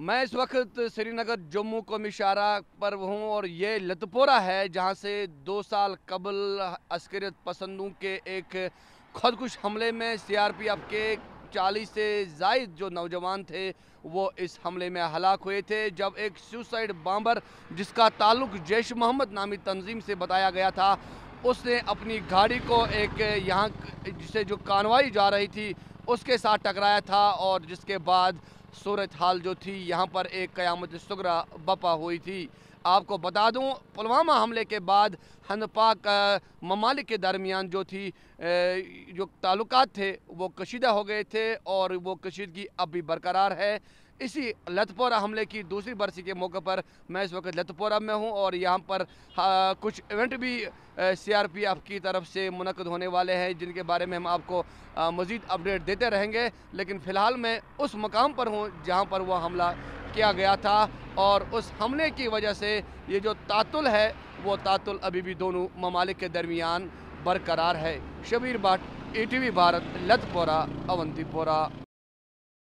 मैं इस वक्त श्रीनगर जम्मू कमिशारा पर हूँ और ये लतपोरा है जहाँ से 2 साल कबल अस्करियत पसंदों के एक खुदकुश हमले में सीआरपीएफ के 40 से ज़ायद जो नौजवान थे वो इस हमले में हलाक हुए थे, जब एक सुसाइड बॉम्बर जिसका ताल्लुक जैश मोहम्मद नामी तंजीम से बताया गया था, उसने अपनी गाड़ी को एक यहाँ जिसे जो कानवाई जा रही थी उसके साथ टकराया था और जिसके बाद सूरत हाल जो थी यहाँ पर एक क़यामत सुगरा बपा हुई थी। आपको बता दूँ, पुलवामा हमले के बाद हिंद पाक ममालिक के दरमियान जो थी जो ताल्लुकात थे वो कशीदा हो गए थे और वो कशीदगी अब भी बरकरार है। इसी लतपोरा हमले की दूसरी बरसी के मौके पर मैं इस वक्त लतपोरा में हूँ और यहाँ पर कुछ इवेंट भी सीआरपीएफ की तरफ से मुनक़द होने वाले हैं जिनके बारे में हम आपको मज़ीद अपडेट देते रहेंगे। लेकिन फ़िलहाल मैं उस मकाम पर हूँ जहाँ पर वह हमला किया गया था और उस हमले की वजह से ये जो तातुल है वो तातुल अभी भी दोनों ममालिक के दरमियान बरकरार है। शबीर भट्ट, ETV भारत, लतपोरा, अवंतीपोरा।